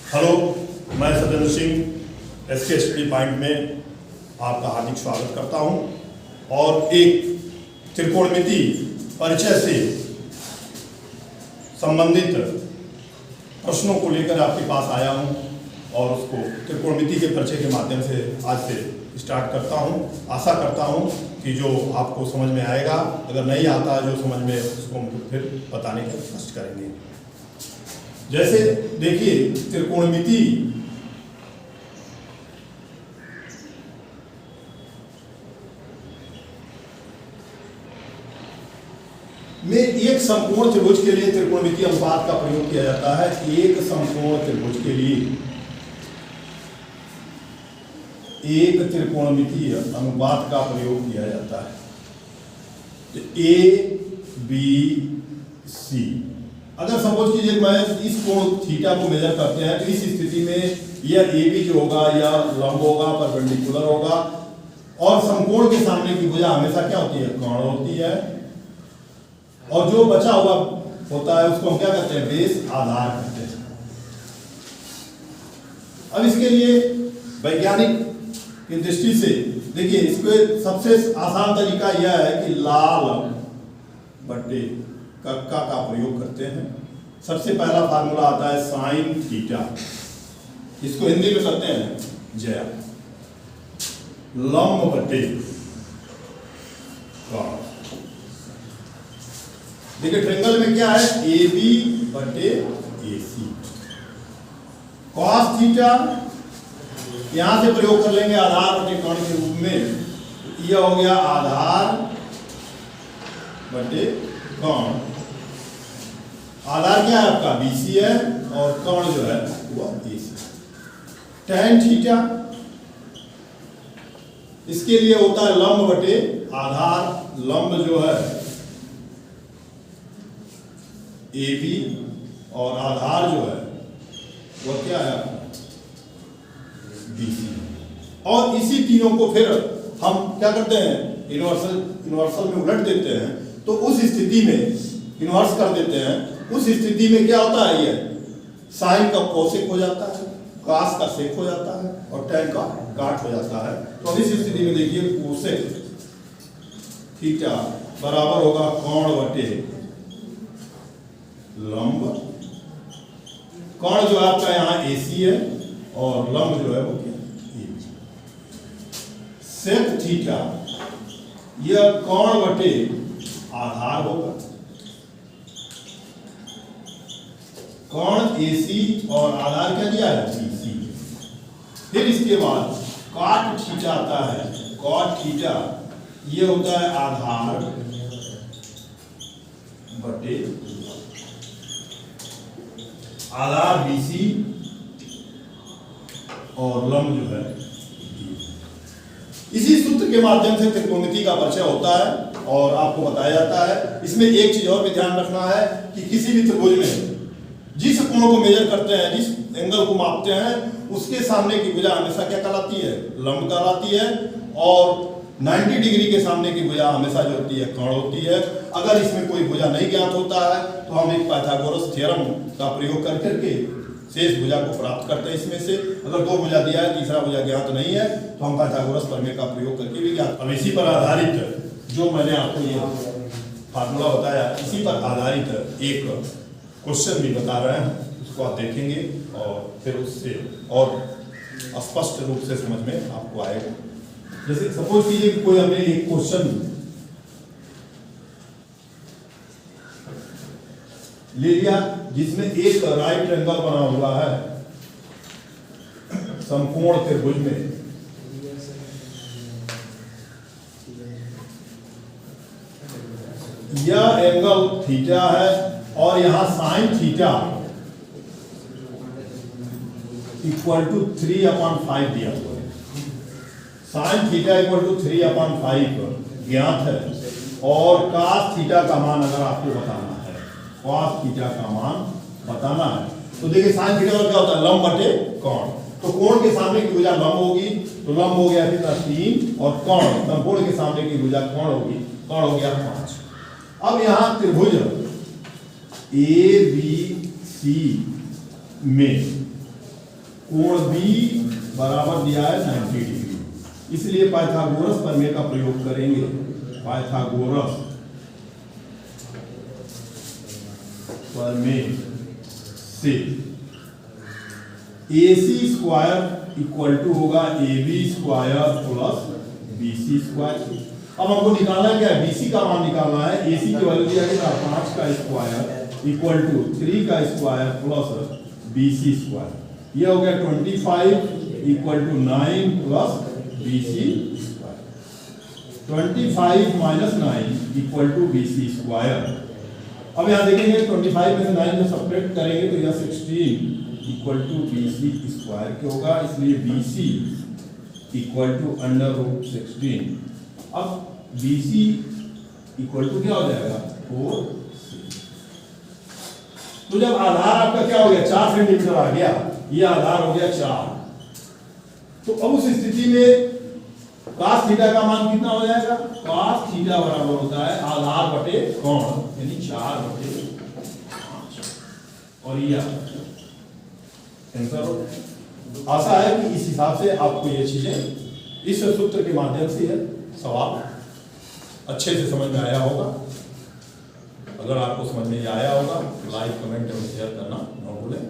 Hello, मैं Satyendra Singh SK study point में आपका हार्दिक स्वागत करता हूं और एक त्रिकोणमिति परिचय से संबंधित प्रश्नों को लेकर आपके पास आया हूं और उसको त्रिकोणमिति के परिचय के माध्यम से आज से स्टार्ट करता हूं। आशा करता हूं कि जो आपको समझ में आएगा, अगर नहीं आता जो समझ में, उसको हम फिर बताने की कोशिश करेंगे। जैसे देखिए, त्रिकोणमिति में एक समकोण त्रिभुज के लिए त्रिकोणमिति अनुपात का प्रयोग किया जाता है। एक समकोण त्रिभुज के लिए एक त्रिकोणमितीय अनुपात का प्रयोग किया जाता है। तो ए बी सी, अगर सपोज कीजिए मैं इस कोण थीटा को मेजर करते हैं, तो इस स्थिति में यह ए बी जो होगा या लंब होगा, परपेंडिकुलर होगा, और समकोण के सामने की भुजा हमेशा क्या होती है? कर्ण होती है। और जो बचा हुआ होता है उसको हम क्या कहते हैं? बेस, आधार कहते हैं। अब इसके लिए वैज्ञानिक की दृष्टि से देखिए, इसको सबसे आसान तरीका यह है कि लाल बट्टे कक्का का प्रयोग करते हैं। सबसे पहला फार्मूला आता है साइन थीटा, इसको हिंदी में कहते हैं जया, लंब बट्टे कर्ण। देखिए ट्रायंगल में क्या है? ए बी बटे ए सी। कॉस थीटा यहां से प्रयोग कर लेंगे आधार बटे कर्ण के रूप में। यह हो गया आधार बटे कर्ण। आधार क्या है आपका? बीसी है, और कर्ण जो है वह एसी। tan थीटा इसके लिए होता है लंब बटे आधार। लंब जो है ए बी, और आधार जो है वह क्या है? बीसी। और इसी तीनों को फिर हम क्या करते हैं? इनवर्सल में उलट देते हैं। तो उस स्थिति में इनवर्स कर देते हैं। उस स्थिति में क्या होता है? ये साइन का कोसेक हो जाता है, कॉस का सेक हो जाता है, और tan का काट हो जाता है। तो अब इस स्थिति में देखिए, कोसेक थीटा बराबर होगा कर्ण बटे लंब। कर्ण जो आपका यहाँ एसी है, और लंब जो है वो क्या? सेक थीटा यह कर्ण बटे आधार होगा। कर्ण एसी और आधार क्या दिया है? बीसी। फिर इसके बाद कॉट थीटा आता है। कॉट थीटा ये होता है आधार बटे आधार बीसी, और लंब जो है। इसी सूत्र के माध्यम से त्रिकोणमिति का परिचय होता है और आपको बताया जाता है। इसमें एक चीज और भी ध्यान रखना है कि किसी भी त्रिभुज में जिस कोण को मेजर करते हैं, जिस एंगल को मापते हैं, उसके सामने की भुजा हमेशा क्या कहलाती है? लंब कहलाती है। और 90 डिग्री के सामने की भुजा हमेशा जो होती है? कर्ण होती है। अगर इसमें कोई भुजा नहीं ज्ञात होता है तो हम एक पाइथागोरस थ्योरम का प्रयोग कर करके शेष भुजा को प्राप्त करते हैं। इसमें से अगर दो भुजा दिया है, तीसरा भुजा ज्ञात नहीं है, तो हम पाइथागोरस प्रमेय का प्रयोग करके भी ज्ञात। अब इसी पर आधारित जो मैंने आपको ये फार्मूला बताया, इसी पर आधारित एक क्वेश्चन भी बता रहे हैं, उसको आप देखेंगे और फिर उससे और स्पष्ट रूप से समझ में आपको आएगा। जैसे सपोज कीजिए कि कोई हमने एक क्वेश्चन ले लिया जिसमें एक राइट एंगल बना हुआ है समकोण त्रिभुज में। यह एंगल थीटा है, और यहां साइन थीटा इक्वल टू 3/5 दिया हुआ है। साइन थीटा इक्वल टू 3/5 ज्ञात है, और cos थीटा का मान अगर आपको बताना है, cos थीटा का मान बताना है, तो देखिए साइन थीटा का क्या होता है? लंब बटे कर्ण। तो कोण के सामने की भुजा लंब होगी, तो लंब हो गया कितना? 3, और कर्ण समकोण के सामने की भुजा कर्ण होगी, कर्ण हो गया 5। अब यहां त्रिभुज ए बी सी में कोण बी बराबर दिया है 90 डिग्री, इसलिए पाइथागोरस प्रमेय का प्रयोग करेंगे। पाइथागोरस प्रमेय से AC स्क्वायर इक्वल टू होगा AB square plus BC square. अब हमको निकालना क्या है, BC का मान निकालना है। AC की वैल्यू दिया गया 5 का स्क्वायर इक्वल टू 3 का स्क्वायर प्लस BC स्क्वायर। ये हो गया 25 equal to 9 plus BC square. 25 minus 9 equal to BC square. अब यहाँ देखेंगे 25 में से 9 जो सब्ट्रैक्ट करेंगे तो यह 16 इक्वल टू BC स्क्वायर के होगा, इसलिए BC इक्वल टू √16। अब BC इक्वल टू क्या हो जाएगा 4C। तो जब आधार आपका क्या हो गया 4 सेंटीमीटर आ गया, ये आधार हो गया 4, तो अब उस स्थिति में cos थीटा का मान कितना हो जाएगा, cos थीटा बराबर होता है आधार बटे कोण, यानी 4/5। और ये आंसर हो। आशा है कि इस हिसाब से आपको ये चीजें इस सूत्र के माध्यम से सवाल अच्छे से समझ में आया होगा। अगर आपको समझ में आया होगा लाइक कमेंट और शेयर करना न भूलें।